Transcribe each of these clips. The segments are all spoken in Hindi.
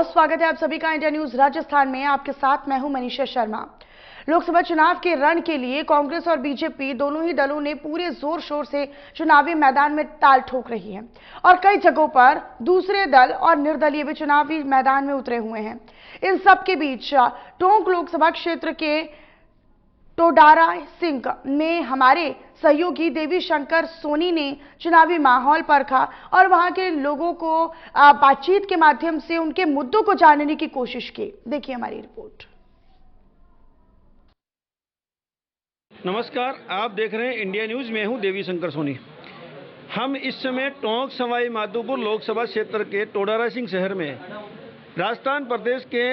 स्वागत है आप सभी का इंडिया न्यूज राजस्थान में। आपके साथ मैं हूं मनीषा शर्मा। लोकसभा चुनाव के रण के लिए कांग्रेस और बीजेपी दोनों ही दलों ने पूरे जोर शोर से चुनावी मैदान में ताल ठोक रही है और कई जगहों पर दूसरे दल और निर्दलीय भी चुनावी मैदान में उतरे हुए हैं। इन सब के बीच टोंक लोकसभा क्षेत्र के टोडारा सिंह में हमारे सहयोगी देवी शंकर सोनी ने चुनावी माहौल परखा और वहां के लोगों को बातचीत के माध्यम से उनके मुद्दों को जानने की कोशिश की। देखिए हमारी रिपोर्ट। नमस्कार, आप देख रहे हैं इंडिया न्यूज। मैं हूं देवी शंकर सोनी। हम इस समय टोंक सवाई माधोपुर लोकसभा क्षेत्र के टोडारा सिंह शहर में राजस्थान प्रदेश के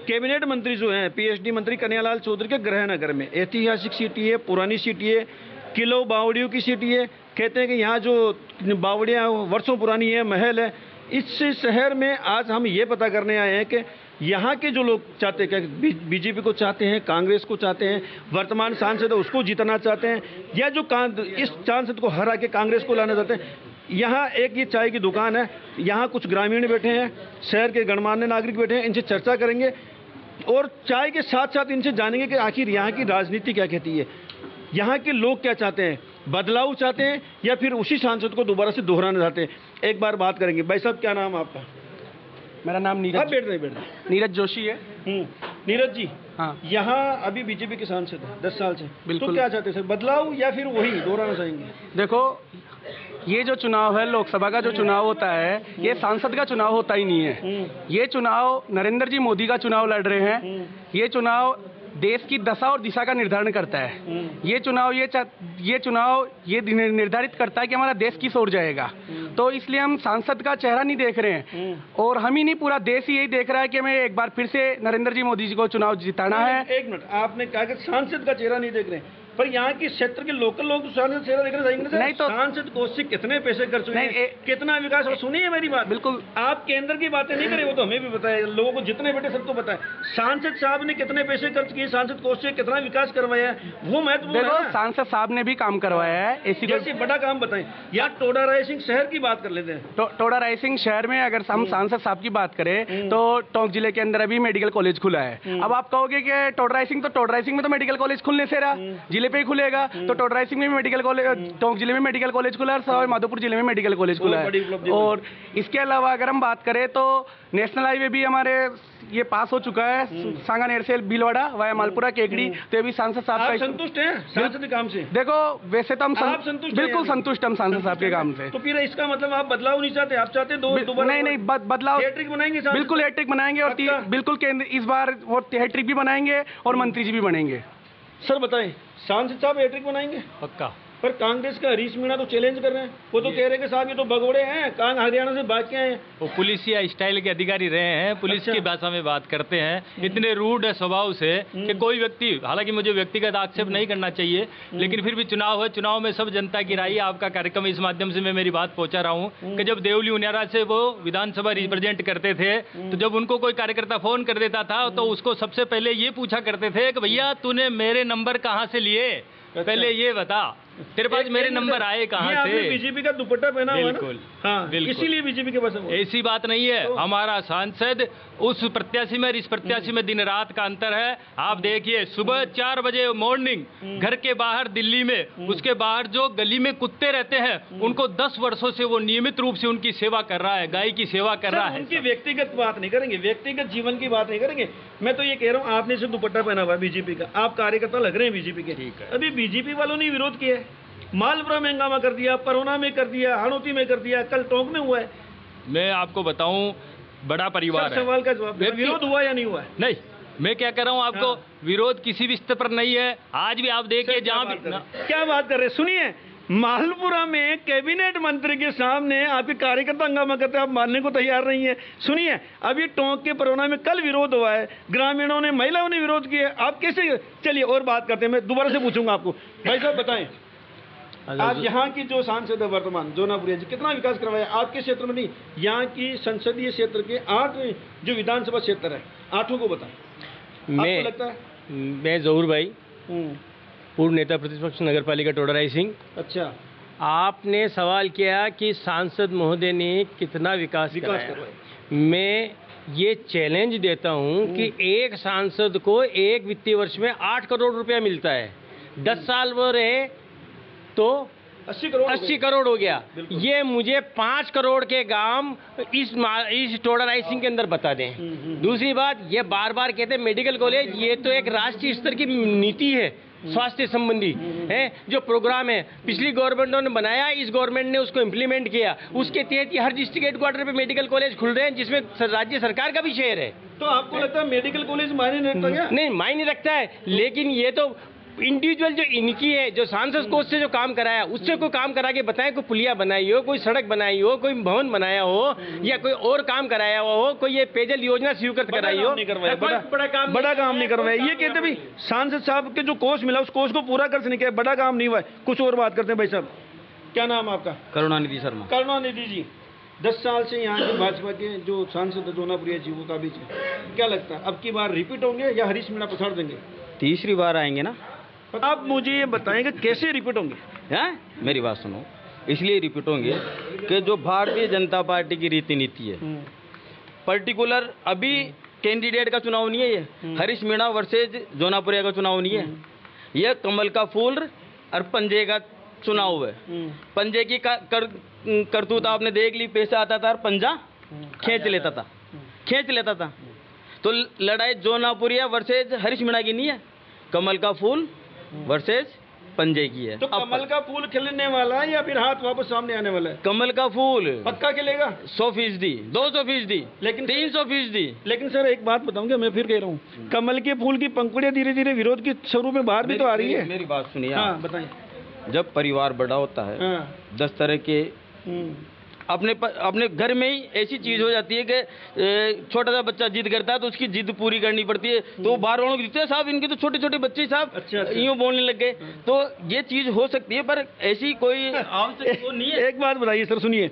कैबिनेट मंत्री जो हैं पीएचडी मंत्री कन्हैयालाल चौधरी के गृह नगर में ऐतिहासिक सिटी है, पुरानी सिटी है, किलो बावड़ियों की सिटी है। कहते हैं कि यहाँ जो बावड़ियाँ वर्षों पुरानी है, महल है। इस शहर में आज हम ये पता करने आए हैं कि यहाँ के जो लोग चाहते हैं, क्या बीजेपी को चाहते हैं, कांग्रेस को चाहते हैं, वर्तमान सांसद है उसको जीतना चाहते हैं, या जो इस सांसद को हरा के कांग्रेस को लाना चाहते हैं। यहाँ एक ये चाय की दुकान है, यहाँ कुछ ग्रामीण बैठे हैं, शहर के गणमान्य नागरिक बैठे हैं। इनसे चर्चा करेंगे और चाय के साथ साथ इनसे जानेंगे कि आखिर यहाँ की राजनीति क्या कहती है, यहाँ के लोग क्या चाहते हैं, बदलाव चाहते हैं या फिर उसी सांसद को दोबारा से दोहराना चाहते हैं। एक बार बात करेंगे। भाई साहब, क्या नाम है आपका? मेरा नाम नीरज नीरज जोशी है। नीरज जी, हाँ, यहाँ अभी बीजेपी के सांसद है 10 साल से। बिल्कुल। तो क्या चाहते हैं सर, बदलाव या फिर वही दोहराना चाहेंगे? देखो, ये जो चुनाव है, लोकसभा का जो चुनाव होता है, ये सांसद का चुनाव होता ही नहीं है। ये चुनाव नरेंद्र जी मोदी का चुनाव लड़ रहे हैं। ये चुनाव देश की दशा और दिशा का निर्धारण करता है। ये चुनाव ये निर्धारित करता है कि हमारा देश किस ओर जाएगा। तो इसलिए हम सांसद का चेहरा नहीं देख रहे हैं, और हम ही नहीं, पूरा देश ही यही देख रहा है कि हमें एक बार फिर से नरेंद्र जी मोदी जी को चुनाव जिताना है। एक मिनट, आपने कहा कि सांसद का चेहरा नहीं देख रहे हैं, पर यहाँ के क्षेत्र के लोकल लोग सांसद चेहरा देखना चाहेंगे। नहीं तो सांसद कोष से कितने पैसे खर्च हुए हैं, कितना विकास। और सुनिए मेरी बात, बिल्कुल आप केंद्र की बातें नहीं करें, वो तो हमें भी बताए, लोगों को जितने बेटे सबको बताए। सांसद साहब ने कितने पैसे खर्च किए, सांसद कोष से कितना विकास करवाया है, वो महत्वपूर्ण है। सांसद साहब ने भी काम करवाया है। ऐसी बड़ा काम बताएं। या टोडा राय सिंह शहर की बात कर लेते हैं। टोडा राय सिंह शहर में अगर हम सांसद साहब की बात करें तो टोंक जिले के अंदर अभी मेडिकल कॉलेज खुला है। अब आप कहोगे कि टोडा राय सिंह में तो मेडिकल कॉलेज खुलने से रहा, जिले पे ही खुलेगा। तो टोडा राय सिंह में मेडिकल कॉलेज, टोंक जिले में मेडिकल कॉलेज खुला है, सवाई माधोपुर जिले में मेडिकल कॉलेज खुला है। और इसके अलावा अगर हम बात करें तो नेशनल हाईवे भी हमारे ये पास हो चुका है, सांगानेर से भीलवाड़ा वाया मालपुरा केकड़ी। तो ये भी सांसद साहब का संतुष्ट हैं सांसद के काम से? देखो, वैसे तो हम बिल्कुल संतुष्ट हम सांसद साहब के काम से। तो फिर इसका मतलब आप बदलाव नहीं चाहते, आप चाहते नहीं, बदलाव हैट्रिक बनाएंगे, बिल्कुल हैट्रिक बनाएंगे। और बिल्कुल केंद्र इस बार वो हैट्रिक भी बनाएंगे और मंत्री जी भी बनेंगे। सर बताएं, सांसद साहब हैट्रिक बनाएंगे? पक्का। पर कांग्रेस का हरीश मीणा तो चैलेंज कर रहे हैं, वो तो कह रहे हैं कि साहब ये तो भगोड़े हैं, हरियाणा से भाग के आए हैं। वो पुलिस या स्टाइल के अधिकारी रहे हैं, पुलिस की भाषा में बात करते हैं, इतने रूड है स्वभाव से कि कोई व्यक्ति, हालांकि मुझे व्यक्तिगत आक्षेप नहीं करना चाहिए, लेकिन फिर भी चुनाव है, चुनाव में सब जनता की राय। आपका कार्यक्रम इस माध्यम से मैं मेरी बात पहुंचा रहा हूँ कि जब देवली उनियारा से वो विधानसभा रिप्रेजेंट करते थे, तो जब उनको कोई कार्यकर्ता फोन कर देता था तो उसको सबसे पहले ये पूछा करते थे कि भैया तूने मेरे नंबर कहाँ से लिए, पहले ये बता, तेरे पास मेरे नंबर आए कहाँ से? बीजेपी का दुपट्टा पहना हुआ है ना? बिल्कुल, हाँ, बिल्कुल। इसीलिए बीजेपी के पास है। ऐसी बात नहीं है। तो हमारा सांसद उस प्रत्याशी में और इस प्रत्याशी में दिन रात का अंतर है। आप देखिए, सुबह 4 बजे मॉर्निंग घर के बाहर दिल्ली में, उसके बाहर जो गली में कुत्ते रहते हैं उनको 10 वर्षों से वो नियमित रूप से उनकी सेवा कर रहा है, गाय की सेवा कर रहा है। उनकी व्यक्तिगत बात नहीं करेंगे, व्यक्तिगत जीवन की बात नहीं करेंगे। मैं तो ये कह रहा हूँ, आपने सिर्फ दुपट्टा पहना हुआ है बीजेपी का, आप कार्यकर्ता लग रहे हैं बीजेपी के। ठीक है। अभी बीजेपी वालों ने विरोध किया है, मालपुरा में हंगामा कर दिया, परोना में कर दिया, हाड़ौती में कर दिया, कल टोंक में हुआ है। मैं आपको बताऊं, बड़ा परिवार है। सवाल का जवाब, विरोध हुआ या नहीं हुआ है? नहीं, मैं क्या कर रहा हूं आपको, विरोध किसी भी स्तर पर नहीं है। आज भी आप देखिए, जहां भी क्या बात कर रहे हैं, सुनिए। मालपुरा में कैबिनेट मंत्री के सामने आपके कार्यकर्ता हंगामा करते हैं, आप मानने को तैयार नहीं है। सुनिए, अभी टोंक के परोना में कल विरोध हुआ है, ग्रामीणों ने, महिलाओं ने विरोध किया। आप कैसे, चलिए और बात करते हैं, मैं दोबारा से पूछूंगा आपको। भाई साहब बताएं, आज यहाँ की जो सांसद है वर्तमान जोनापुरिया जी, कितना विकास करवाया आपके क्षेत्र में? नहीं, यहाँ की संसदीय क्षेत्र के 8 जो विधानसभा क्षेत्र है, 8 को बताएं। आपको लगता है? मैं जहूर भाई, पूर्व नेता प्रतिपक्ष नगर पालिका टोडा राय सिंह। अच्छा, आपने सवाल किया कि सांसद महोदय ने कितना विकास कराया। मैं ये चैलेंज देता हूं कि एक सांसद को एक वित्तीय वर्ष में 8 करोड़ रुपया मिलता है, 10 साल वो रहे तो 80 करोड़ हो गया। ये मुझे 5 करोड़ के काम इस टोडा राइसिंग के अंदर बता दें। दूसरी बात, ये बार बार कहते हैं मेडिकल कॉलेज, ये तो एक राष्ट्रीय स्तर की नीति है स्वास्थ्य संबंधी है, जो प्रोग्राम है पिछली गवर्नमेंटों ने बनाया, इस गवर्नमेंट ने उसको इम्प्लीमेंट किया। उसके तहत हर डिस्ट्रिक्ट हेडक्वार्टर पे मेडिकल कॉलेज खुल रहे हैं, जिसमें राज्य सरकार का भी शेयर है। तो आपको लगता है मेडिकल कॉलेज मायने नहीं रखता क्या? नहीं, मायने रखता है, लेकिन ये तो इंडिविजुअल जो इनकी है, जो सांसद कोष से जो काम कराया, उससे कोई काम करा के बताएं, कोई पुलिया बनाई हो, कोई सड़क बनाई हो, कोई भवन बनाया हो, या कोई और काम कराया हुआ हो, कोई ये पेयजल योजना स्वीकृत कराई हो, बड़ा काम नहीं करवाया। ये कहते भाई सांसद साहब के जो कोष मिला उस कोष को पूरा कर नहीं किया, बड़ा काम नहीं हुआ। कुछ और बात करते हैं भाई साहब। क्या नाम आपका? करुणानिधि शर्मा। करुणानिधि जी, 10 साल से यहाँ के भाजपा के जो सांसद जोनापुरिया जी वो का बीच है, क्या लगता है अब की बार रिपीट होंगे या हरीश मीणा पछाड़ देंगे? तीसरी बार आएंगे ना। आप मुझे ये बताएंगे कैसे रिपीट होंगे? हैं, मेरी बात सुनो, इसलिए रिपीट होंगे कि जो भारतीय जनता पार्टी की रीति नीति है, पर्टिकुलर अभी कैंडिडेट का चुनाव नहीं है, ये हरीश मीणा वर्सेज जोनापुरिया का चुनाव नहीं है, यह कमल का फूल और पंजे का चुनाव है। पंजे की करतूत आपने देख ली, पैसा आता था और पंजा खींच लेता था। तो लड़ाई जोनापुरिया वर्सेज हरीश मीणा की नहीं है, कमल का फूल वर्सेस पंजे की है। तो कमल का फूल खिलने वाला है या फिर हाथ वापस सामने आने वाला है? कमल का फूल पक्का खिलेगा 100%, 200%, लेकिन 300%। लेकिन सर एक बात बताऊंगा, मैं फिर कह रहा हूँ, कमल के फूल की पंखुड़ियां धीरे धीरे विरोध के स्वरूप में बाहर भी तो आ रही है। मेरी बात सुनिए। हाँ बताइए। जब परिवार बड़ा होता है, 10 तरह के अपने घर में ही ऐसी चीज हो जाती है कि छोटा सा बच्चा जिद करता है तो उसकी जिद पूरी करनी पड़ती है, तो वो बाहर वालों को दिखते हैं साहब इनके तो छोटे छोटे बच्चे साहब यूं बोलने लग गए। तो ये चीज हो सकती है, पर ऐसी कोई आवश्यक नहीं है। एक बात बताइए सर, सुनिए,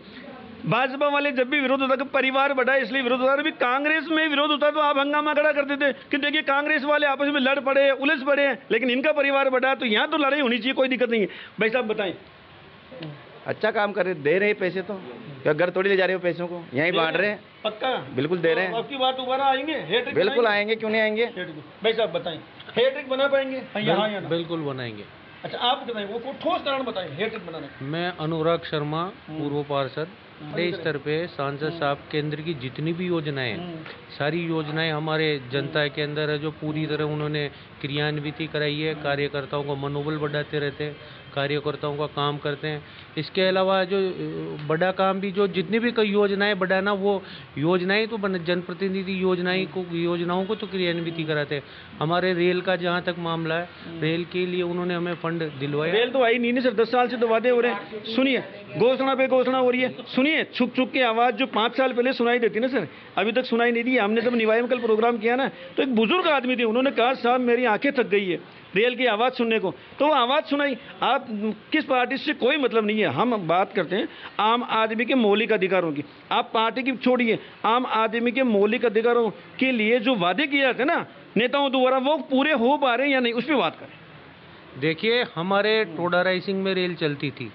भाजपा वाले जब भी विरोध होता है परिवार बढ़ा है इसलिए विरोध होता है, अभी कांग्रेस में विरोध होता है तो आप हंगामा खड़ा करते थे कि देखिए कांग्रेस वाले आपस में लड़ पड़े, उलझ पड़े हैं, लेकिन इनका परिवार बढ़ा है तो यहाँ तो लड़ाई होनी चाहिए, कोई दिक्कत नहीं है। भाई साहब बताएं। अच्छा काम कर रहे, दे रहे पैसे, तो क्या घर थोड़ी ले जा रहे हो पैसों को, यहीं बांट रहे हैं। पक्का बिल्कुल दे रहे हैं। आपकी बात दोबारा आएंगे? बिल्कुल आएंगे, क्यों नहीं आएंगे। भाई साहब बताएं, हेट्रिक बना पाएंगे? बिल्कुल बनाएंगे। अच्छा आप बताएं, वो ठोस कारण बताएं हेट्रिक बनाने। मैं अनुराग शर्मा, पूर्व पार्षद, बड़े स्तर पे सांसद साहब केंद्र की जितनी भी योजनाएं, सारी योजनाएं हमारे जनता के अंदर है, जो पूरी तरह उन्होंने क्रियान्वित कराई है। कार्यकर्ताओं का मनोबल बढ़ाते रहते हैं, कार्यकर्ताओं का काम करते हैं। इसके अलावा जो बड़ा काम भी, जो जितनी भी कई योजनाएं बढ़ाना, वो योजनाएं तो जनप्रतिनिधि योजनाओं को तो क्रियान्वित कराते हैं। हमारे रेल का जहाँ तक मामला है, रेल के लिए उन्होंने हमें फंड दिलवाया। रेल तो आई नहीं सर, 10 साल से तो वादे हो रहे हैं। सुनिए, घोषणा पे घोषणा हो रही है, सुनिए छुप छुप की आवाज़ जो 5 साल पहले सुनाई देती ना सर, अभी तक सुनाई नहीं दी। हमने जब निवाई में कल प्रोग्राम किया ना, तो एक बुजुर्ग आदमी थे, उन्होंने कहा साहब मेरी आंखें थक गई है रेल की आवाज़ सुनने को, तो वो आवाज़ सुनाई। आप किस पार्टी से कोई मतलब नहीं है, हम बात करते हैं आम आदमी के मौलिक अधिकारों की। आप पार्टी की छोड़िए, आम आदमी के मौलिक अधिकारों के लिए जो वादे किए जाते हैं ना नेताओं द्वारा, वो पूरे हो पा रहे हैं या नहीं, उस पर बात करें। देखिए, हमारे टोडा राइसिंग में रेल चलती थी,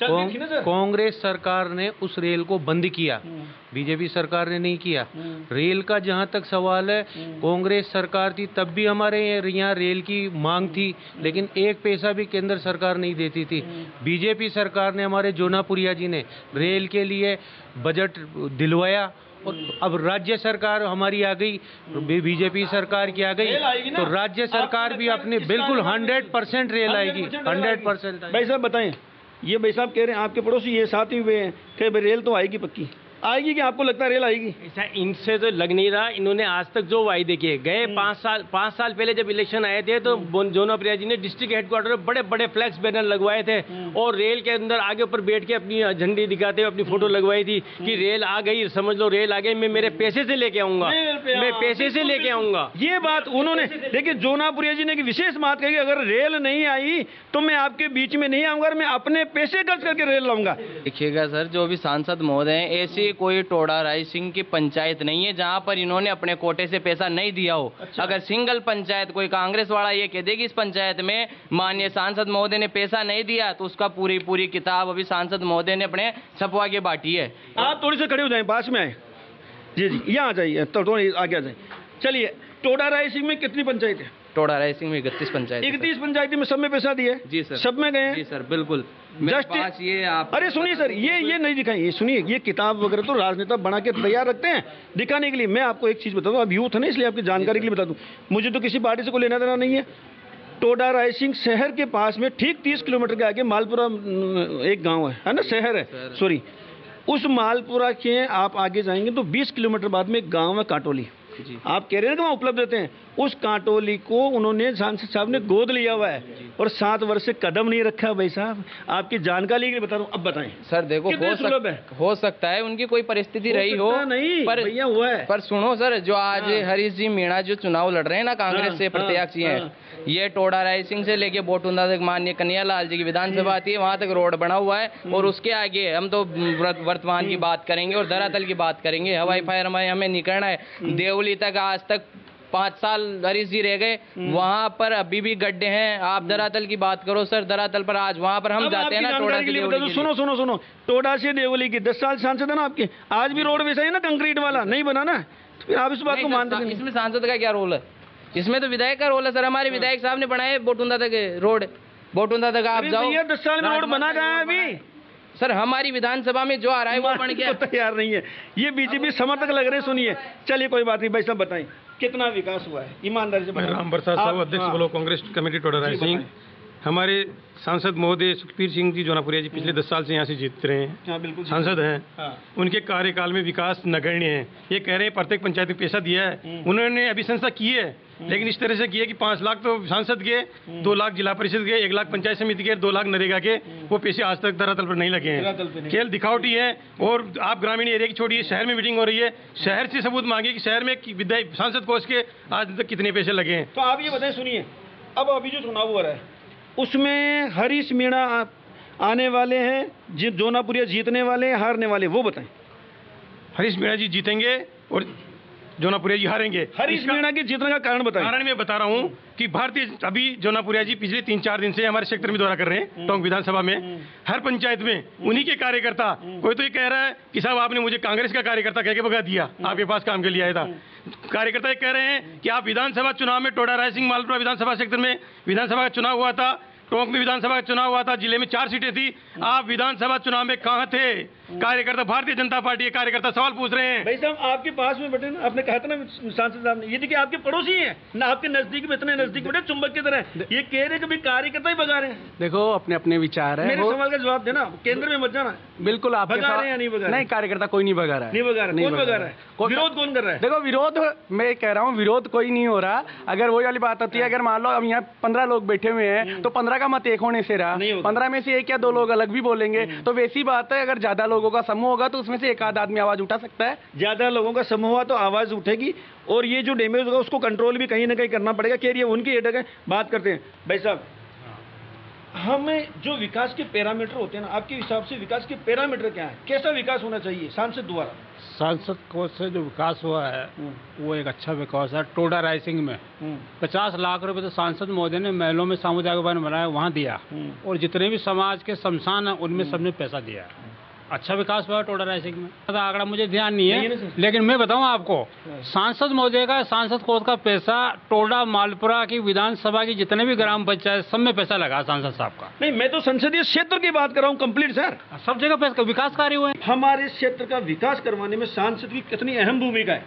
कांग्रेस सरकार ने उस रेल को बंद किया, बीजेपी सरकार ने नहीं किया। रेल का जहां तक सवाल है, कांग्रेस सरकार थी तब भी हमारे यहाँ रेल की मांग थी, लेकिन एक पैसा भी केंद्र सरकार नहीं देती थी। बीजेपी सरकार ने, हमारे जोनापुरिया जी ने रेल के लिए बजट दिलवाया, और अब राज्य सरकार हमारी आ गई, बीजेपी सरकार की आ गई, तो राज्य सरकार भी अपने बिल्कुल 100% रेल आएगी, 100%। भाई साहब बताएं, ये भाई साहब कह रहे हैं आपके पड़ोसी ये साथ ही हुए हैं कि रेल तो आएगी, पक्की आएगी, कि आपको लगता है रेल आएगी? ऐसा इनसे तो लग नहीं रहा। इन्होंने आज तक जो वायदे किए, गए 5 साल पहले जब इलेक्शन आए थे तो जोनाप्रिया जी ने डिस्ट्रिक्ट हेडक्वार्टर में बड़े बड़े फ्लैक्स बैनर लगवाए थे, और रेल के अंदर आगे ऊपर बैठ के अपनी झंडी दिखाते हुए अपनी फोटो लगवाई थी कि रेल आ गई, समझ लो रेल आ गई, मैं मेरे पैसे से लेके आऊंगा, मैं पैसे से लेके आऊंगा। ये बात उन्होंने, देखिए जोनापुरिया जी ने की विशेष बात कही, अगर रेल नहीं आई तो मैं आपके बीच में नहीं आऊंगा, मैं अपने पैसे खर्च करके रेल लाऊंगा। देखिएगा सर, जो भी सांसद महोदय हैं, ऐसी कोई टोडा राइसिंग की पंचायत नहीं है जहां पर इन्होंने अपने कोटे से पैसा नहीं दिया हो। अच्छा। अगर सिंगल पंचायत कोई कांग्रेस वाला ये कह दे कि इस पंचायत में माननीय सांसद महोदय ने पैसा नहीं दिया, तो उसका पूरी किताब अभी सांसद महोदय ने अपने छपवा के बांटी है। आप थोड़ी से खड़े हो जाएं, पास में आए। जी जी, यहाँ आ जाइए, तो आगे आ जाइए। चलिए, टोडा रायसिंह में कितनी पंचायत है? टोडा रायसिंह में 31 पंचायत। 31 पंचायती में सब में पैसा दिए? जी सर, सब में गए हैं? जी सर, बिल्कुल। जस्ट ये आप, अरे सुनिए सर, ये नहीं दिखाइए, ये सुनिए, ये किताब वगैरह तो राजनेता बना के तैयार रखते हैं दिखाने के लिए। मैं आपको एक चीज़ बता दूं, अब यूथ है ना, इसलिए आपकी जानकारी के लिए बता दूं, मुझे तो किसी पार्टी से कोई लेना देना नहीं है। टोडा रायसिंह शहर के पास में ठीक 30 किलोमीटर के आगे मालपुरा एक गाँव है ना, शहर है, सॉरी, उस मालपुरा के आप आगे जाएंगे तो 20 किलोमीटर बाद में एक गाँव है काटोली। आप कह रहे हैं कि वहाँ उपलब्ध रहते हैं, उस कांटोली को उन्होंने सांसद साहब ने गोद लिया हुआ है और 7 वर्ष से कदम नहीं रखा। भाई साहब, आपकी जानकारी के लिए बता रहा हूँ, अब बताएं सर। देखो, हो सकता है उनकी कोई परिस्थिति रही हो, नहीं पर भैया हुआ है। पर सुनो सर, जो आज हरीश जी मीणा जो चुनाव लड़ रहे हैं ना, कांग्रेस से प्रत्याशी हैं, ये टोडा रायसिंह से लेके बोटुंदा तक माननीय कन्हैयालाल जी की विधानसभा आती है, वहां तक रोड बना हुआ है। और उसके आगे हम तो वर्तमान की बात करेंगे और धरातल की बात करेंगे। हवाई फायर हमें नहीं करना है। देवली तक आज तक 5 साल हरीश जी रह गए, वहां पर अभी भी गड्ढे हैं। आप धरातल की बात करो सर, धरातल पर आज वहां पर हम जाते हैं ना, टोडा से देवली। सुनो, टोडा से देवली की 10 साल सांसद है ना आपके, आज भी रोड वैसा ही ना, कंक्रीट वाला नहीं बना ना, तो फिर आप इस बात को मानते नहीं। इसमें सांसद का क्या रोल है? इसमें तो विधायक का रोल है सर। हमारे विधायक साहब ने बनाए बोटुंदा तक रोड, बोटुंदा तक आप जाओ। 10 साल में रोड बना गया है अभी सर। हमारी विधानसभा में जो आ रहा है वो बन गया। तैयार नहीं है, ये बीजेपी समर्थक लग रहे हैं। सुनिए, चलिए कोई बात नहीं, भाई साहब बताएं कितना विकास हुआ है, ईमानदारी से बताएं। राम प्रसाद साहब, अध्यक्ष ब्लॉक कांग्रेस कमेटी टोडा रायसिंह। हमारे सांसद महोदय सुखबीर सिंह जी जोनापुरिया जी पिछले 10 साल से यहाँ से जीत रहे हैं, बिल्कुल सांसद हैं। उनके कार्यकाल में विकास नगण्य है। ये कह रहे हैं प्रत्येक पंचायत में पैसा दिया है, उन्होंने अभिशंसा की है, लेकिन इस तरह से किया कि 5 लाख तो सांसद के, 2 लाख जिला परिषद के, 1 लाख पंचायत समिति के, 2 लाख नरेगा के, वो पैसे आज तक धरातल पर नहीं लगे हैं। खेल दिखावटी है। और आप ग्रामीण एरिया की छोड़िए, शहर में मीटिंग हो रही है, शहर से सबूत मांगे कि शहर में विधायक सांसद कोष के आज तक कितने पैसे लगे हैं। तो आप ये बताएं, सुनिए, अब अभी जो चुनाव हो रहा है उसमें हरीश मीणा आने वाले हैं, जोनापुरिया जीतने वाले हैं, हारने वाले, वो बताएं। हरीश मीणा जी जीतेंगे और जोनापुरिया जी हारेंगे। हरीश मीणा के जीतने का कारण बताएं। कारण मैं बता रहा हूँ कि भारतीय, अभी जोनापुरिया जी पिछले 3-4 दिन से हमारे सेक्टर में दौरा कर रहे हैं, टोंक विधानसभा में। हर पंचायत में उन्हीं के कार्यकर्ता, कोई तो ये कह रहा है कि साहब आपने मुझे कांग्रेस का कार्यकर्ता कह के भगा दिया, आपके पास काम के लिए आया था। कार्यकर्ता ये कह रहे हैं कि आप विधानसभा चुनाव में टोडा रायसिंह मालपुरा विधानसभा सेक्टर में विधानसभा का चुनाव हुआ था, टोंक में विधानसभा का चुनाव हुआ था, जिले में 4 सीटें थी, आप विधानसभा चुनाव में कहां थे? कार्यकर्ता, भारतीय जनता पार्टी के कार्यकर्ता सवाल पूछ रहे हैं। भाई साहब, आपके पास में बैठे ना, आपने कहा था ना सांसद साहब ने, ये देखिए आपके पड़ोसी हैं ना, आपके नजदीक में इतने नजदीक बैठे चुंबक की तरह, ये कह रहे कि कार्यकर्ता ही भगा रहे हैं। देखो, अपने अपने विचार है। मेरे सवाल का जवाब देना, केंद्र में मत जाना। बिल्कुल, आप भगा रहे हैं या नहीं भगा रहे? नहीं, कार्यकर्ता कोई नहीं भगा रहा है। नहीं भगा रहा है। कौन भगा रहा है? विरोध कौन कर रहा है? देखो, विरोध मैं कह रहा हूँ, विरोध कोई नहीं हो रहा। अगर वही वाली बात होती है, अगर मान लो अब यहाँ 15 लोग बैठे हुए हैं, तो 15 का मत एक होने से रहा, 15 में से 1 या 2 लोग अलग भी बोलेंगे, तो वैसी बात है। अगर ज्यादा लोगों का समूह होगा तो उसमें से एक आध आदमी आवाज उठा सकता है। ज्यादा लोगों का समूह हुआ तो आवाज उठेगी, और ये जो डैमेज होगा उसको कंट्रोल भी कहीं ना कहीं करना पड़ेगा। कह रही है उनकी हेडक है। बात करते हैं भाई साहब, हमें जो विकास के पैरामीटर होते हैं ना, आपके हिसाब से विकास के पैरामीटर क्या है? कैसा विकास होना चाहिए सांसद द्वारा? सांसद कोष से जो विकास हुआ है वो एक अच्छा विकास है। टोडा रायसिंह में 50 लाख रुपए तो सांसद महोदय ने महलों में सामुदायिक भवन बनाया, वहाँ दिया, और जितने भी समाज के शमशान है उनमें सबने पैसा दिया। अच्छा विकास हुआ टोडा रायसिंह में। आंकड़ा मुझे ध्यान नहीं है, लेकिन मैं बताऊं आपको, सांसद महोदय का सांसद कोष का पैसा टोडा मालपुरा की विधानसभा की जितने भी ग्राम पंचायत सब में पैसा लगा सांसद साहब का। नहीं, मैं तो संसदीय क्षेत्र की बात कर रहा हूँ कंप्लीट सर। सब जगह पैसा, विकास कार्य हुए। हमारे क्षेत्र का विकास करवाने में सांसद की कितनी अहम भूमिका है?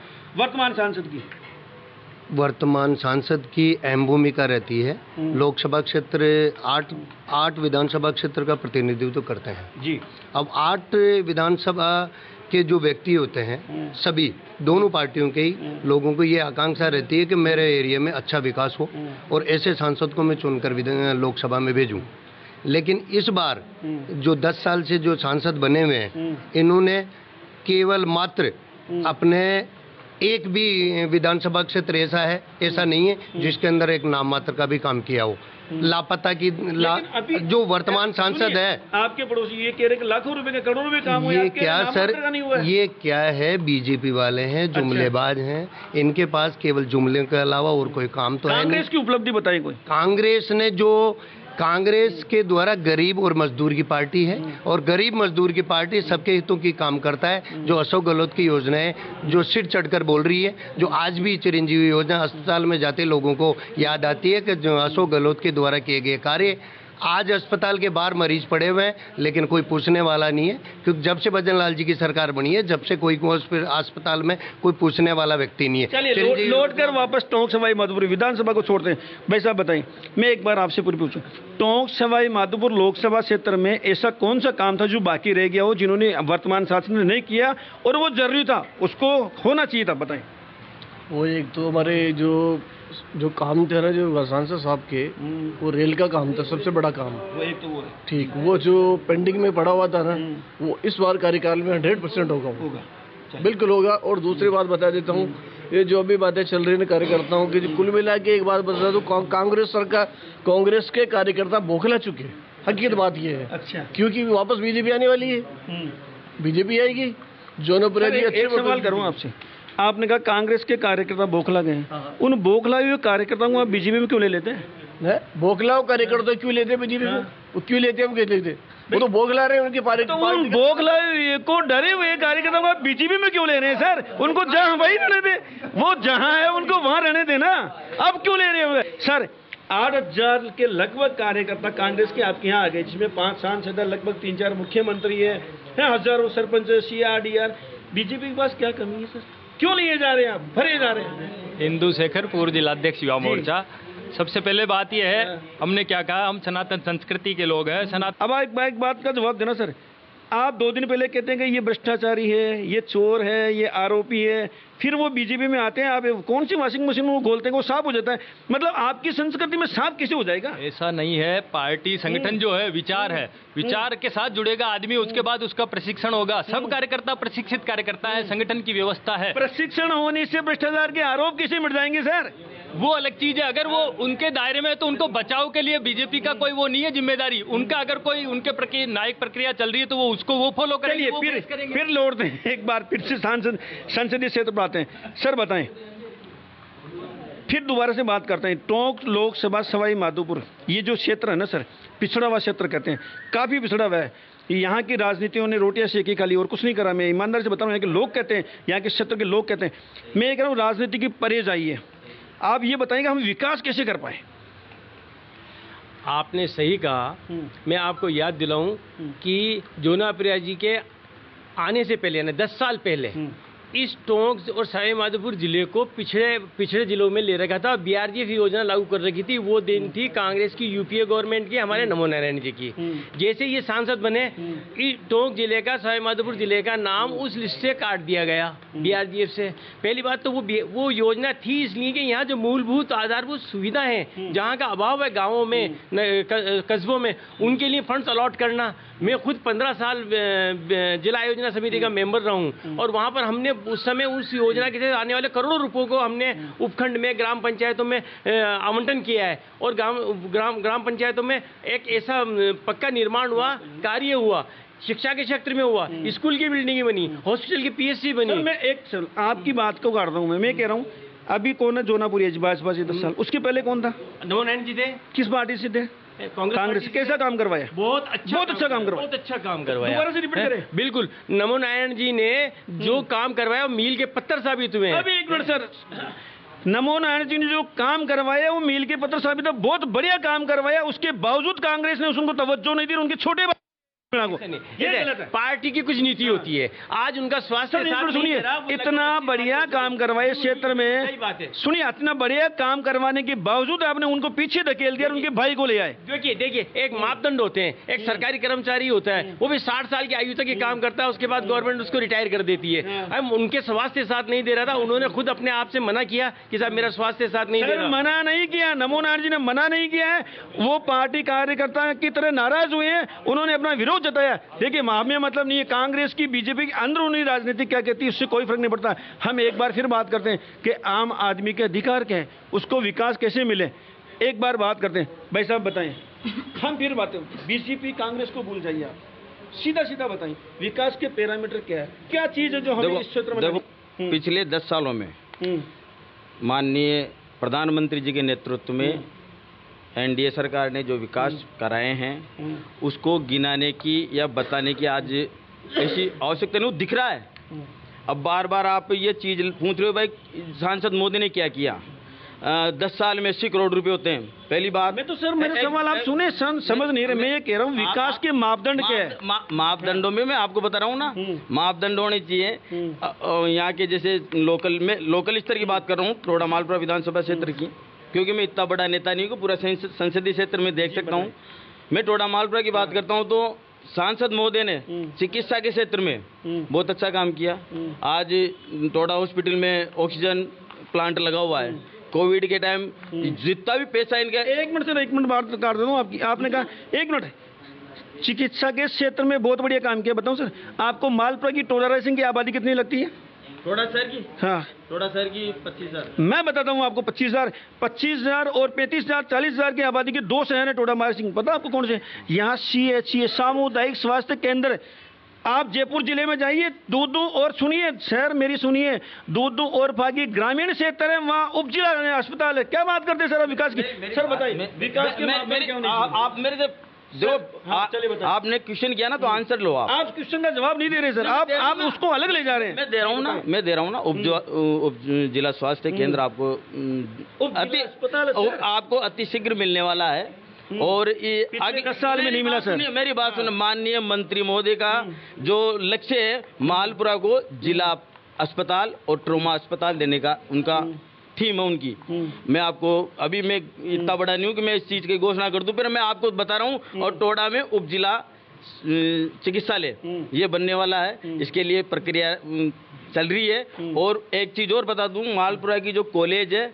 वर्तमान सांसद की अहम भूमिका रहती है। लोकसभा क्षेत्र 8 विधानसभा क्षेत्र का प्रतिनिधित्व करते हैं जी। अब 8 विधानसभा के जो व्यक्ति होते हैं, सभी दोनों पार्टियों के ही लोगों को ये आकांक्षा रहती है कि मेरे एरिया में अच्छा विकास हो और ऐसे सांसद को मैं चुनकर लोकसभा में भेजूं। लेकिन इस बार जो 10 साल से जो सांसद बने हुए हैं, इन्होंने केवल मात्र अपने एक भी विधानसभा क्षेत्र ऐसा नहीं है जिसके अंदर एक नाम मात्र का भी काम किया हो। लापता की जो वर्तमान सांसद है, आपके पड़ोसी ये कह रहे कि लाखों रुपए के, करोड़ों रुपए काम हुए। ये क्या सर, ये क्या है? बीजेपी वाले हैं, जुमलेबाज हैं, इनके पास केवल जुमले के अलावा और कोई काम तो है नहीं। कांग्रेस की उपलब्धि बताइए कोई। कांग्रेस ने जो कांग्रेस के द्वारा गरीब और मजदूर की पार्टी है, और गरीब मजदूर की पार्टी सबके हितों की काम करता है। जो अशोक गहलोत की योजना है, जो सिर चढ़कर बोल रही है, जो आज भी चिरंजीवी योजना अस्पताल में जाते लोगों को याद आती है कि जो अशोक गहलोत के द्वारा किए गए कार्य, आज अस्पताल के बाहर मरीज पड़े हुए हैं लेकिन कोई पूछने वाला नहीं है, क्योंकि जब से भजन लाल जी की सरकार बनी है, जब से कोई अस्पताल में कोई पूछने वाला व्यक्ति नहीं है। चलिए लौट कर वापस टोंक सवाई माधोपुर विधानसभा को छोड़ते हैं। भाई साहब बताइए, मैं एक बार आपसे पूछूं, टोंक सवाई माधोपुर लोकसभा क्षेत्र में ऐसा कौन सा काम था जो बाकी रह गया हो, जिन्होंने वर्तमान शासन ने नहीं किया और वो जरूरी था, उसको होना चाहिए था, बताएं। वो एक तो हमारे जो काम थे ना, जो सांसद साहब के, वो रेल का काम था, सबसे बड़ा काम। वो एक तो वो है ठीक, वो जो पेंडिंग में पड़ा हुआ था ना, वो इस बार कार्यकाल में 100% होगा, बिल्कुल होगा। और दूसरी बात बता देता हूँ, ये जो अभी बातें चल रही है कार्यकर्ताओं की, कुल मिला के एक बात बता दूं, कांग्रेस के कार्यकर्ता बौखला चुके हैं। हकीकत बात ये है। अच्छा, क्योंकि वापस बीजेपी आने वाली है, बीजेपी आएगी। जौनपुर एक सवाल करूँ आपसे, आपने कहा कांग्रेस के कार्यकर्ता बौखला गए हैं, उन बौखलाए हुए कार्यकर्ताओं को आप बीजेपी में क्यों ले लेते हैं? बौखलाओ कार्यकर्ता क्यों लेते हैं बीजेपी में? वो क्यों लेते हैं? हम क्यों लेते? वो तो बौखला रहे हैं उनके पार्टी। तो उन बौखलाए को डरे हुए कार्यकर्ताओं को आप बीजेपी में क्यों ले रहे हैं सर? उनको जहां वही रहने दे, वो जहां है उनको वहां रहने देना, अब क्यों ले रहे हो सर? 8,000 के लगभग कार्यकर्ता कांग्रेस के आपके यहाँ आ गए, जिसमें 5 सांसद, लगभग 3-4 मुख्यमंत्री है, हजारों सरपंच, CR, DR। बीजेपी के पास क्या कमी है सर? क्यों लिए जा रहे हैं आप, भरे जा रहे हैं? हिंदू शेखर, पूर्व जिलाध्यक्ष युवा मोर्चा। सबसे पहले बात यह है, हमने क्या कहा, हम सनातन संस्कृति के लोग हैं। अब एक बात का जवाब देना सर, आप 2 दिन पहले कहते हैं कि ये भ्रष्टाचारी है, ये चोर है, ये आरोपी है, फिर वो बीजेपी में आते हैं, आप कौन सी वॉशिंग मशीन में खोलते हैं वो साफ हो जाता है। मतलब आपकी संस्कृति में साफ कैसे हो जाएगा? ऐसा नहीं है। पार्टी संगठन जो है विचार है, विचार के साथ जुड़ेगा आदमी, उसके बाद उसका प्रशिक्षण होगा। सब कार्यकर्ता प्रशिक्षित कार्यकर्ता है, संगठन की व्यवस्था है। प्रशिक्षण होने से भ्रष्टाचार के आरोप कैसे मिट जाएंगे सर? वो अलग चीज है। अगर वो उनके दायरे में है तो उनको बचाव के लिए बीजेपी का कोई वो नहीं है जिम्मेदारी उनका। अगर कोई उनके प्रक्रिया न्यायिक प्रक्रिया चल रही है तो वो उसको वो फॉलो करेंगे। फिर लौटते हैं एक बार फिर से संसदीय क्षेत्र पर आते हैं। सर बताएं, फिर दोबारा से बात करते हैं। टोंक लोकसभा सवाई माधोपुर, ये जो क्षेत्र है ना सर, पिछड़ा हुआ क्षेत्र कहते हैं, काफी पिछड़ा हुआ है। यहाँ की राजनीतियों ने रोटियां सेकी खाली और कुछ नहीं करा। मैं ईमानदारी से बता रहा हूँ, यहाँ के लोग कहते हैं, यहाँ के क्षेत्र के लोग कहते हैं। मैं ये कह रहा हूँ, राजनीति की परे जाइए, आप ये बताएंगे हम विकास कैसे कर पाए? आपने सही कहा। मैं आपको याद दिलाऊं कि जोनाप्रिया जी के आने से पहले, यानी 10 साल पहले, इस टोंक और सवाई माधोपुर जिले को पिछड़े जिलों में ले रखा था। BRGF योजना लागू कर रखी थी। वो दिन थी कांग्रेस की, UPA गवर्नमेंट की, हमारे नमो नारायण जी की। जैसे ये सांसद बने, टोंक जिले का, सवाई माधोपुर जिले का नाम उस लिस्ट से काट दिया गया BRGF से। पहली बात तो वो योजना थी इसलिए कि यहाँ जो मूलभूत आधारभूत सुविधा है, जहाँ का अभाव है गाँवों में, कस्बों में, उनके लिए फंड्स अलॉट करना। मैं खुद 15 साल जिला योजना समिति का मेंबर रहा हूँ, और वहाँ पर हमने उस समय उस योजना के तहत आने वाले करोड़ों रुपयों को हमने उपखंड में, ग्राम पंचायतों में आवंटन किया है। और ग्राम पंचायतों में एक ऐसा पक्का निर्माण हुआ, कार्य हुआ, शिक्षा के क्षेत्र में हुआ, स्कूल की बिल्डिंग बनी, हॉस्पिटल की PSC बनी। मैं आपकी बात को काट रहा हूँ। मैं कह रहा हूँ, अभी कौन है जोनापुरी भाजपा से 10 साल, उसके पहले कौन था? नमो नारायण जी थे। किस पार्टी से थे? कांग्रेस। कैसा काम करवाया? बहुत अच्छा काम करवाया। बहुत अच्छा काम करवाया। दोबारा से रिपीट करें। बिल्कुल, नमो नारायण जी ने जो काम करवाया वो मील के पत्थर साबित हुए हैं। अभी एक मिनट सर, नमो नारायण जी ने जो काम करवाया वो मील के पत्थर साबित है, बहुत बढ़िया काम करवाया। उसके बावजूद कांग्रेस ने उनको तवज्जो नहीं दी, उनके छोटे पार्टी की कुछ नीति होती है। आज उनका स्वास्थ्य सुनिए, इतना बढ़िया काम करवाए क्षेत्र में, सुनिए, इतना बढ़िया काम करवाने के बावजूद आपने उनको पीछे धकेल दिया और उनके भाई को ले आए। देखिए एक मापदंड होते हैं। एक सरकारी कर्मचारी होता है, वो भी 60 साल की आयु तक ये काम करता है, उसके बाद गवर्नमेंट उसको रिटायर कर देती है। हम उनके स्वास्थ्य साथ नहीं दे रहा था, उन्होंने खुद अपने आप से मना किया कि साहब मेरा स्वास्थ्य साथ नहीं दे रहा। मना नहीं किया, नमो नारायण जी ने मना नहीं किया है, वो पार्टी कार्यकर्ता की तरह नाराज हुए हैं, उन्होंने अपना विरोध जताया। देखिए, मामले मतलब नहीं है कांग्रेस की, बीजेपी की अंदरूनी राजनीति क्या कहती है, उससे कोई फर्क नहीं पड़ता। हम एक बार फिर बात करते हैं कि आम आदमी के अधिकार क्या है, उसको विकास कैसे मिले। एक बार बात करते हैं। भाई साहब बताएं, हम फिर बातें, बीजेपी कांग्रेस को भूल जाइए, आप सीधा सीधा बताएं, विकास के पैरामीटर क्या है, क्या चीज है जो हमें इस क्षेत्र में? पिछले 10 सालों में माननीय प्रधानमंत्री जी के नेतृत्व में एनडीए सरकार ने जो विकास कराए हैं उसको गिनाने की या बताने की आज ऐसी आवश्यकता नहीं, दिख रहा है। अब बार बार आप ये चीज़ पूछ रहे हो भाई सांसद मोदी ने क्या किया। 10 साल में 80 करोड़ रुपए होते हैं। पहली बात मैं तो सर मेरे सवाल आप सुने समझ नहीं रहे। मैं ये कह रहा हूँ विकास के मापदंड क्या है। मापदंडों में मैं आपको बता रहा हूँ ना, मापदंड होने चाहिए यहाँ के। जैसे लोकल स्तर की बात कर रहा हूँ, टोडा मालपुरा विधानसभा क्षेत्र की, क्योंकि मैं इतना बड़ा नेता नहीं हूँ, पूरा संसदीय क्षेत्र में देख सकता हूँ। मैं टोडा मालपुरा की बात करता हूँ तो सांसद महोदय ने चिकित्सा के क्षेत्र में बहुत अच्छा काम किया। आज टोडा हॉस्पिटल में ऑक्सीजन प्लांट लगा हुआ है। कोविड के टाइम जितना भी पैसा इनका, एक मिनट बात कर देता हूँ आपकी। आपने कहा 1 मिनट, चिकित्सा के क्षेत्र में बहुत बढ़िया काम किया। बताऊँ सर, आपको मालपुरा की टोडा रायसिंह की आबादी कितनी लगती है? टोडा शहर की? हाँ, टोडा शहर की 25,000। मैं बताता हूँ आपको 25,000 और 35,000 40,000 की आबादी के 2 शहर हैं टोडा रायसिंह। पता आपको कौन से? यहाँ CHC सामुदायिक स्वास्थ्य केंद्र। आप जयपुर जिले में जाइए, दूदू और सुनिए शहर मेरी सुनिए, दूदू और भागी ग्रामीण क्षेत्र है, वहाँ उप जिला अस्पताल है। क्या बात करते हैं सर विकास की? सर बताइए विकास के मामले क्या होने चाहिए? आप मेरे से देखो, आपने क्वेश्चन किया ना तो आंसर लो। आप क्वेश्चन का जवाब नहीं दे रहे सर, आप उसको अलग ले जा रहे हैं। मैं दे रहा हूँ ना उप जिला स्वास्थ्य केंद्र आपको अति शीघ्र मिलने वाला है। और ये आगे 10 साल में नहीं मिला सर। मेरी बात सुनो, माननीय मंत्री महोदय का जो लक्ष्य है मालपुरा को जिला अस्पताल और ट्रोमा अस्पताल देने का उनका थीम है उनकी। मैं आपको अभी मैं इतना बड़ा नहीं हूँ कि मैं इस चीज़ की घोषणा कर दूं, पर मैं आपको बता रहा हूँ। और टोडा में उप जिला चिकित्सालय ये बनने वाला है, इसके लिए प्रक्रिया चल रही है। और एक चीज़ और बता दूं, मालपुरा की जो कॉलेज है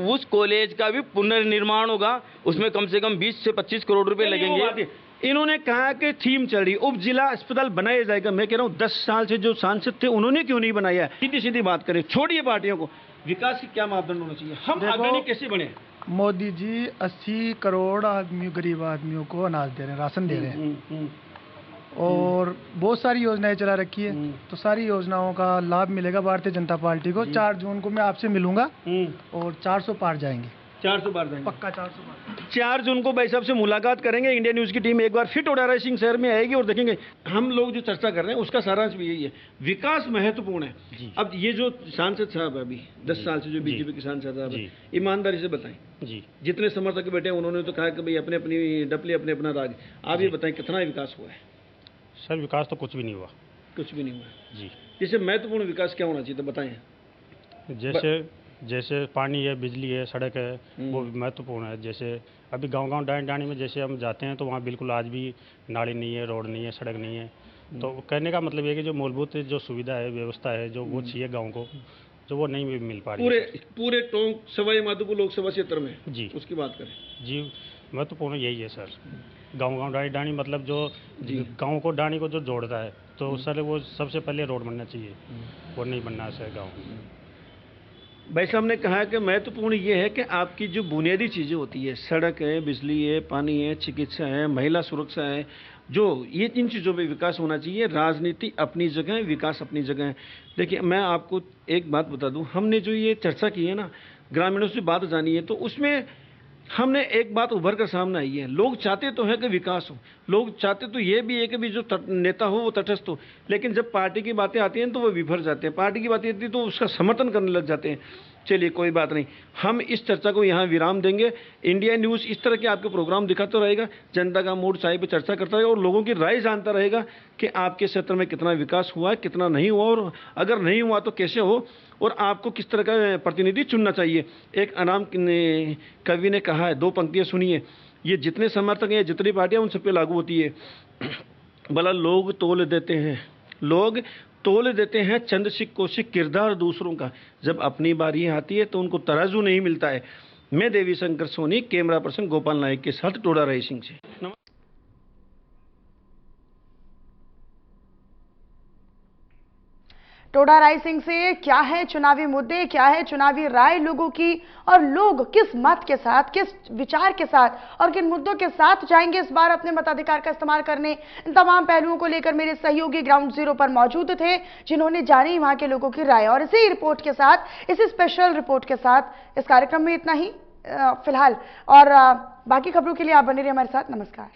उस कॉलेज का भी पुनर्निर्माण होगा, उसमें कम से कम 20 से 25 करोड़ रुपए लगेंगे। इन्होंने कहा कि थीम चल रही, उप जिला अस्पताल बनाया जाएगा। मैं कह रहा हूँ 10 साल से जो सांसद थे उन्होंने क्यों नहीं बनाया? सीधी सीधी बात करें, छोड़िए पार्टियों को। विकास की क्या मापदंड होना चाहिए? हम अग्रणी कैसे बने? मोदी जी 80 करोड़ आदमी गरीब आदमियों को अनाज दे रहे हैं, राशन दे रहे हैं और बहुत सारी योजनाएं चला रखी है। तो सारी योजनाओं का लाभ मिलेगा भारतीय जनता पार्टी को। 4 जून को मैं आपसे मिलूंगा और 400 पार जाएंगे। 400 पार जाएंगे पक्का। 400 पार। 4 जून को भाई साहब से मुलाकात करेंगे। इंडिया न्यूज़ की टीम एक बार फिर टोडा रायसिंह शहर में आएगी और देखेंगे। हम लोग जो चर्चा कर रहे हैं उसका सारांश भी यही है, विकास महत्वपूर्ण है। अब ये जो सांसद साहब अभी 10 साल से जो बीजेपी के सांसद साहब है, ईमानदारी से बताएं जी, जितने समर्थक बैठे हैं उन्होंने तो कहा कि भाई अपने अपनी डपली अपने अपना राग। आप ये बताएं कितना विकास हुआ है? सर विकास तो कुछ भी नहीं हुआ। कुछ भी नहीं हुआ जी। जैसे महत्वपूर्ण विकास क्या होना चाहिए तो बताएं। जैसे पानी है, बिजली है, सड़क है, वो महत्वपूर्ण है। जैसे अभी गांव डाणी में जैसे हम जाते हैं तो वहाँ बिल्कुल आज भी नाली नहीं है, रोड नहीं है, सड़क नहीं है। तो कहने का मतलब ये कि जो मूलभूत जो सुविधा है, व्यवस्था है, जो वो चाहिए गाँव को, जो वो नहीं मिल पा रही है पूरे टोंक सवाई माधोपुर लोकसभा क्षेत्र में। जी उसकी बात करें जी, महत्वपूर्ण यही है सर। गांव डाणी मतलब जो गांव को डाणी को जो जोड़ता है, तो सर वो सबसे पहले रोड बनना चाहिए, वो नहीं बनना है सर गाँव। भाई साहब ने कहा कि महत्वपूर्ण ये है कि आपकी जो बुनियादी चीज़ें होती है, सड़क है, बिजली है, पानी है, चिकित्सा है, महिला सुरक्षा है, जो ये इन चीज़ों पे विकास होना चाहिए। राजनीति अपनी जगह है, विकास अपनी जगह है। देखिए मैं आपको एक बात बता दूं, हमने जो ये चर्चा की है ना, ग्रामीणों से बात जानी है, तो उसमें हमने एक बात उभर कर सामने आई है। लोग चाहते तो है कि विकास हो, लोग चाहते तो ये भी है कि भी जो नेता हो वो तटस्थ हो, लेकिन जब पार्टी की बातें आती हैं तो वो विभर जाते हैं। पार्टी की बातें आती है तो उसका समर्थन करने लग जाते हैं। चलिए कोई बात नहीं, हम इस चर्चा को यहाँ विराम देंगे। इंडिया न्यूज़ इस तरह के आपके प्रोग्राम दिखाता रहेगा, जनता का मूड चाय पे चर्चा करता रहेगा और लोगों की राय जानता रहेगा कि आपके क्षेत्र में कितना विकास हुआ है, कितना नहीं हुआ, और अगर नहीं हुआ तो कैसे हो, और आपको किस तरह का प्रतिनिधि चुनना चाहिए। एक अनाम कवि ने कहा है, 2 पंक्तियाँ सुनिए, ये जितने समर्थक हैं, जितनी पार्टियाँ, उन सब पे लागू होती है। भला लोग तोल देते हैं चंद सिक्कों से किरदार दूसरों का, जब अपनी बारी आती है तो उनको तराजू नहीं मिलता है। मैं देवी शंकर सोनी, कैमरा पर्सन गोपाल नायक के साथ टोडा रायसिंह से। टोडा रायसिंह से क्या है चुनावी मुद्दे, क्या है चुनावी राय लोगों की, और लोग किस मत के साथ, किस विचार के साथ और किन मुद्दों के साथ जाएंगे इस बार अपने मताधिकार का इस्तेमाल करने, इन तमाम पहलुओं को लेकर मेरे सहयोगी ग्राउंड जीरो पर मौजूद थे, जिन्होंने जानी वहां के लोगों की राय। और इसी रिपोर्ट के साथ, इसी स्पेशल रिपोर्ट के साथ इस कार्यक्रम में इतना ही। फिलहाल। और बाकी खबरों के लिए आप बने रहिए हमारे साथ। नमस्कार।